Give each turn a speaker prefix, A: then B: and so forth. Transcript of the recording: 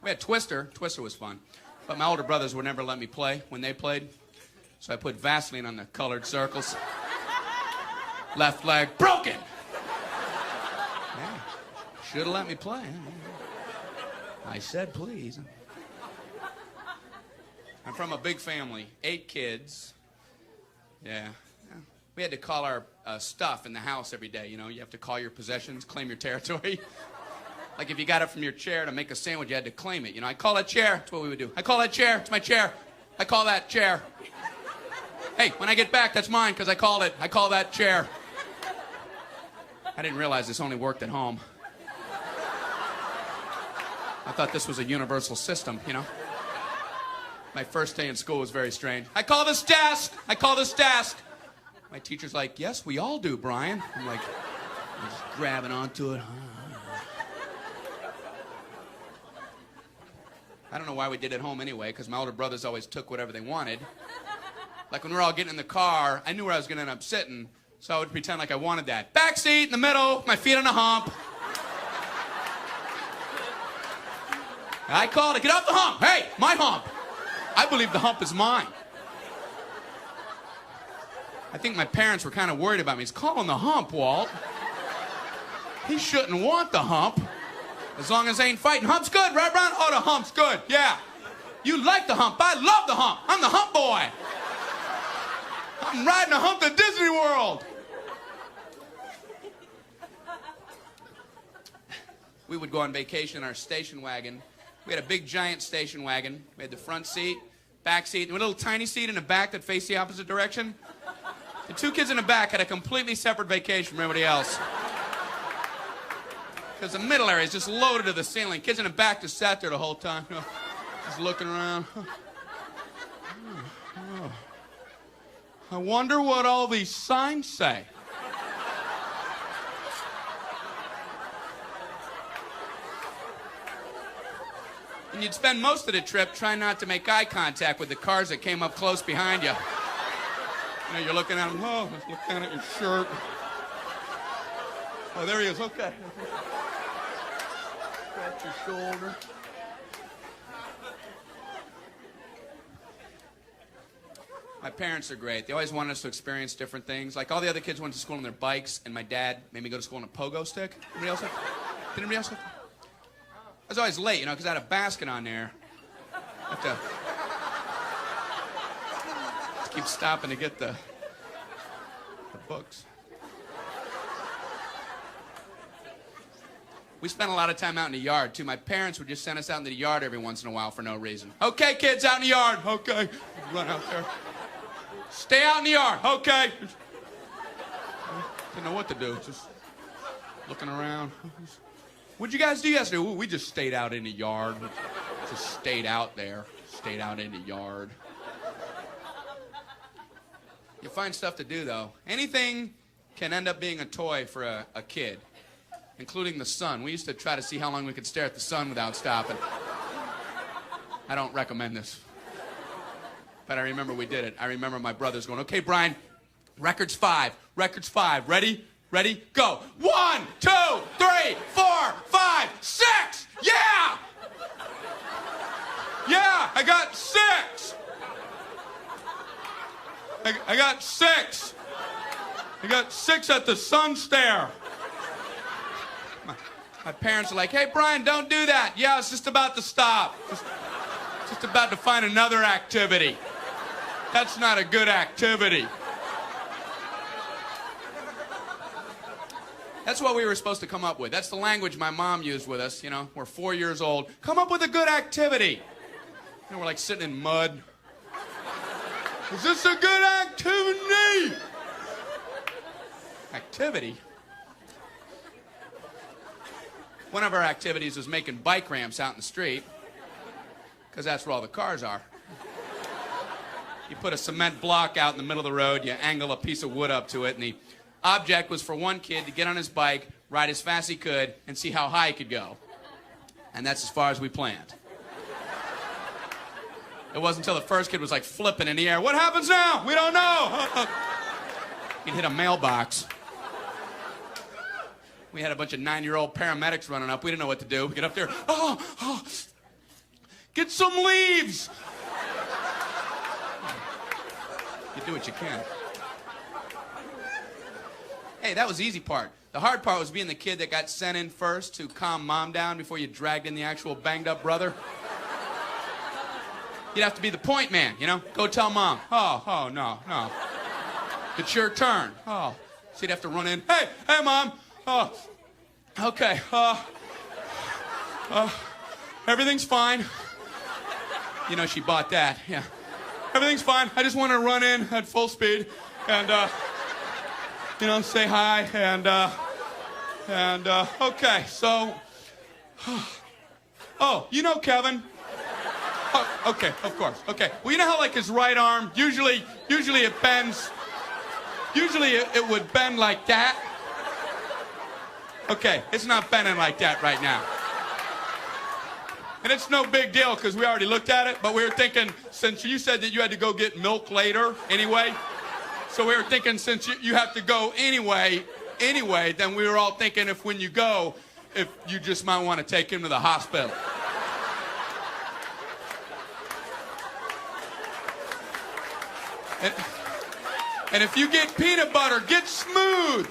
A: We had Twister. Twister was fun. But my older brothers would never let me play when they played. So I put Vaseline on the colored circles. Left leg broken. Yeah. Should have let me play. I said please. I'm from a big family. 8 kids. Yeah. We had to call our stuff in the house every day. You know, you have to call your possessions, claim your territory. Like if you got it from your chair to make a sandwich, you had to claim it. You know, I call that chair. That's what we would do. I call that chair. It's my chair. I call that chair. Hey, when I get back, that's mine because I called it. I call that chair. I didn't realize this only worked at home. I thought this was a universal system, you know. My first day in school was very strange. I call this desk. I call this desk. My teacher's like, yes, we all do, Brian. I'm like, I'm just grabbing onto it. I don't know why we did it at home anyway, because my older brothers always took whatever they wanted. Like when we were all getting in the car, I knew where I was going to end up sitting, so I would pretend like I wanted that. Back seat in the middle, my feet on a hump. I called it, get off the hump. Hey, my hump. I believe the hump is mine. I think my parents were kind of worried about me. He's calling the hump, Walt. He shouldn't want the hump. As long as they ain't fighting. Hump's good, right, Ron? Oh, the hump's good, yeah. You like the hump. I love the hump. I'm the hump boy. I'm riding a hump to Disney World. We would go on vacation in our station wagon. We had a big, giant station wagon. We had the front seat, back seat, and a little tiny seat in the back that faced the opposite direction. The 2 kids in the back had a completely separate vacation from everybody else. Because the middle area is just loaded to the ceiling. Kids in the back just sat there the whole time, you know, just looking around. I wonder what all these signs say. And you'd spend most of the trip trying not to make eye contact with the cars that came up close behind you. You know, you're looking at them, oh, just looking at your shirt. Oh, there he is, okay. Scratch your shoulder. My parents are great. They always wanted us to experience different things. Like all the other kids went to school on their bikes, and my dad made me go to school on a pogo stick. Anybody else have? Did anybody else have? I was always late, you know, because I had a basket on there. I have to keep stopping to get the books. We spent a lot of time out in the yard, too. My parents would just send us out into the yard every once in a while for no reason. Okay, kids, out in the yard. Okay. Run out there. Stay out in the yard. Okay. Didn't know what to do. Just looking around. What'd you guys do yesterday? Ooh, we just stayed out in the yard. Just stayed out there. Stayed out in the yard. You find stuff to do, though. Anything can end up being a toy for a kid, including the sun. We used to try to see how long we could stare at the sun without stopping. I don't recommend this. But I remember we did it. I remember my brothers going, okay, Brian, record's 5. Record's 5. Ready? Ready? Go. 1, 2, 3, 4, 5, 6. Yeah! Yeah, I got 6. I got 6. I got 6 at the sun stare. My parents are like, hey, Brian, don't do that. Yeah, it's just about to stop. Just about to find another activity. That's not a good activity. That's what we were supposed to come up with. That's the language my mom used with us, you know. We're 4 years old. Come up with a good activity. You know, we're like sitting in mud. Is this a good activity? Activity? One of our activities was making bike ramps out in the street, because that's where all the cars are. You put a cement block out in the middle of the road, you angle a piece of wood up to it, and the object was for one kid to get on his bike, ride as fast as he could, and see how high he could go. And that's as far as we planned. It wasn't until the first kid was like flipping in the air. What happens now? We don't know. He'd hit a mailbox. We had a bunch of 9-year-old paramedics running up. We didn't know what to do. We get up there. Oh. Get some leaves. You do what you can. Hey, that was the easy part. The hard part was being the kid that got sent in first to calm mom down before you dragged in the actual banged up brother. You'd have to be the point man, you know? Go tell mom. Oh, no. It's your turn. Oh. So you'd have to run in. Hey, mom. Oh, okay. Everything's fine. You know, she bought that, yeah. Everything's fine. I just want to run in at full speed and, you know, say hi and okay, so, oh, you know Kevin. Oh, okay, of course, okay. Well, you know how, like, his right arm, usually it bends, usually it would bend like that. Okay, it's not bending like that right now. And it's no big deal because we already looked at it, but we were thinking, since you said that you had to go get milk later anyway, so we were thinking since you have to go anyway, then we were all thinking if when you go, if you just might want to take him to the hospital. And if you get peanut butter, get smooth.